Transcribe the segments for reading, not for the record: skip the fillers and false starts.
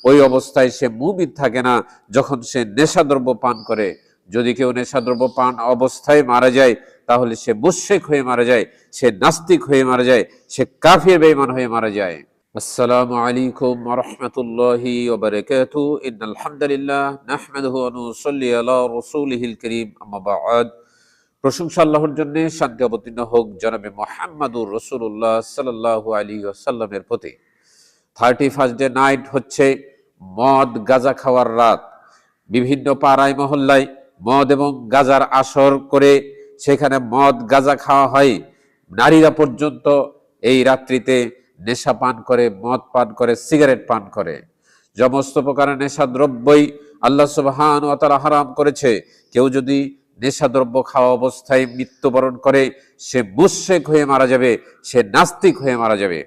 ওই অবস্থায় সে মুমিন থাকে না যখন সে নেশাদ্রব্য পান করে। যদি কেউ নেশাদ্রব্য পান অবস্থায় মারা যায় তাহলে সে মুশরিক হয়ে মারা যায়, সে নাস্তিক হয়ে মারা যায়, সে কাফির বেঈমান হয়ে মারা যায়। আসসালামু আলাইকুম ওয়া রাহমাতুল্লাহি ওয়া বারাকাতুহু। ইন্নাল হামদুলিল্লাহ নাহমাদুহু ওয়া নুসাল্লি আলা রাসূলিহিল কারীম, আম্মা বা'দ। প্রশংসা আল্লাহর জন্য, শান্তি অবতীর্ণ হোক জনাবে মুহাম্মদুর রাসূলুল্লাহ সাল্লাল্লাহু আলাইহি ওয়াসাল্লামের প্রতি। 31st ডে নাইট হচ্ছে মদ গাঁজা খাওয়ার রাত। বিভিন্ন পাড়ায় মহল্লায় মদ এবং গাঁজার আসর করে সেখানে মদ গাঁজা খাওয়া হয়। নারীরা পর্যন্ত এই রাত্রিতে নেশা পান করে, মদ পান করে, সিগারেট পান করে। সমস্ত প্রকারের নেশা দ্রব্যই আল্লাহ সুবহানাহু ওয়া তাআলা হারাম করেছে। কেউ যদি নেশাদ্রব্য খাওয়া অবস্থায় মৃত্যুবরণ করে সে মুশরিক হয়ে মারা যাবে, সে নাস্তিক হয়ে মারা যাবে।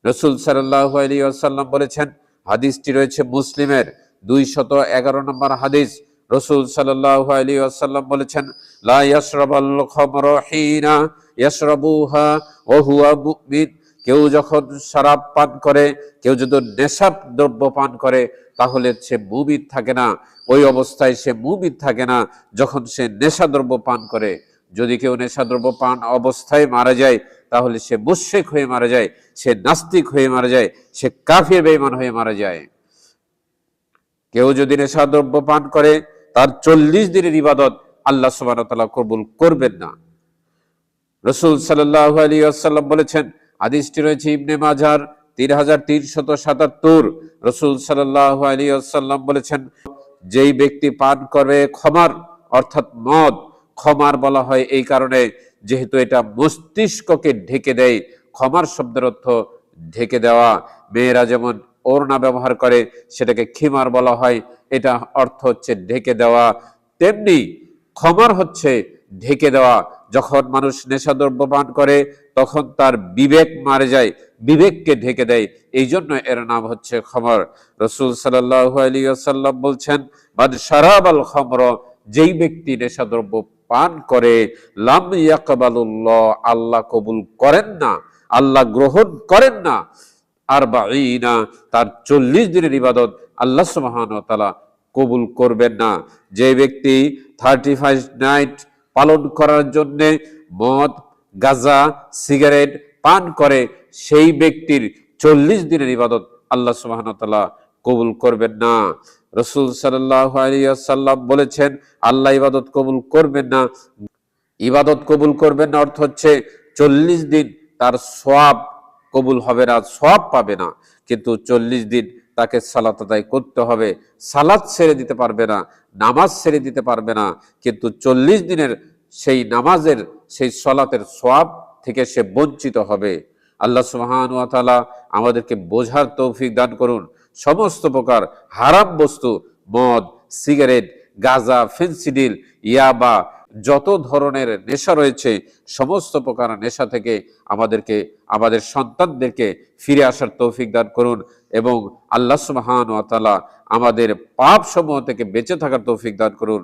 রাসূল সাল্লাল্লাহু আলাইহি ওয়াসাল্লাম বলেছেন, হাদিসটি রয়েছে মুসলিমের 211 নম্বর হাদিস। রাসূল সাল্লাল্লাহু আলাইহি ওয়াসাল্লাম বলেছেন, লা ইয়াশরাবাল খামরা হিনা ইয়াশরাবুহা ওয়া হুয়া মুমিন। কেউ যখন শরাব পান করে, কেউ যদি নেশাদ্রব্য পান করে তাহলে সে মুমিন থাকে না। ওই অবস্থায় সে মুমিন থাকে না যখন সে নেশাদ্রব্য পান করে। যদি কেউ নেশাদ্রব্য পান অবস্থায় মারা যায় তাহলে সে মুশরিক হয়ে মারা যায়, সে নাস্তিক হয়ে মারা যায়, সে কাফির বেঈমান হয়ে মারা যায়। কেউ যদি নেশাদ্রব্য পান করে তার 40 দিনের ইবাদত আল্লাহ সুবহানাহু ওয়া তাআলা কবুল করবেন না। রাসূল সাল্লাল্লাহু আলাইহি ওয়াসাল্লাম বলেছেন, হাদিসটি রয়েছে ইবনে মাজাহর 3377। রাসূল সাল্লাল্লাহু আলাইহি ওয়াসাল্লাম বলেছেন, যেই ব্যক্তি পান করবে খমার অর্থাৎ মদ, খমার বলা হয় এই কারণে যেহেতু এটা মস্তিষ্ককে ঢেকে দেয়। খমার শব্দের অর্থ ঢেকে দেওয়া। মেয়েরা যেমন ওড়না ব্যবহার করে সেটাকে খিমার বলা হয়, এটা অর্থ হচ্ছে ঢেকে দেওয়া। তেমনি খমার হচ্ছে ঢেকে দেওয়া। যখন মানুষ নেশাদ্রব্য পান করে তখন তার বিবেক মারা যায়, বিবেককে ঢেকে দেয়, এই জন্য এর নাম হচ্ছে খমর। রাসূল সাল্লাল্লাহু আলাইহি ওয়াসাল্লাম বলছেন, মান শারাবাল খামর, যেই ব্যক্তি নেশাদ্রব্য পান করে, লাম ইয়াকবালুল্লাহ, আল্লাহ কবুল করেন না, আল্লাহ গ্রহণ করেন না। আরবাঈনা, তার 40 দিনের ইবাদত আল্লাহ সুবহানাহু ওয়া তাআলা কবুল করবেন না। যে ব্যক্তি 31st নাইট পালন করার জন্য মদ, গাঁজা, সিগারেট পান করে সেই ব্যক্তির 40 দিনের ইবাদত আল্লাহ সুবহানাহু ওয়া তাআলা কবুল করবেন না। রাসূল সাল্লাল্লাহু আলাইহি ওয়াসাল্লাম বলেছেন, আল্লাহ ইবাদত কবুল করবেন না। ইবাদত কবুল করবেন না অর্থ হচ্ছে 40 দিন তার সওয়াব কবুল হবে না, সওয়াব পাবে না। কিন্তু 40 দিন তাকে সালাত আদায় করতে হবে। সালাত ছেড়ে দিতে পারবে না, নামাজ ছেড়ে দিতে পারবে না, কিন্তু 40 দিনের সেই নামাজের, সেই সালাতের সওয়াব থেকে সে বঞ্চিত হবে। আল্লাহ সুবহানাহু ওয়া তাআলা আমাদেরকে বোঝার তৌফিক দান করুন। সমস্ত প্রকার হারাম বস্তু, মদ, সিগারেট, গাঁজা, ফেনসিডিল, ইয়াবা, যত ধরনের নেশা রয়েছে সমস্ত প্রকার নেশা থেকে আমাদেরকে, আমাদের সন্তানদেরকে ফিরে আসার তৌফিক দান করুন এবং আল্লাহ সুবহানাহু ওয়া তাআলা আমাদের পাপ সমূহ থেকে বেঁচে থাকার তৌফিক দান করুন।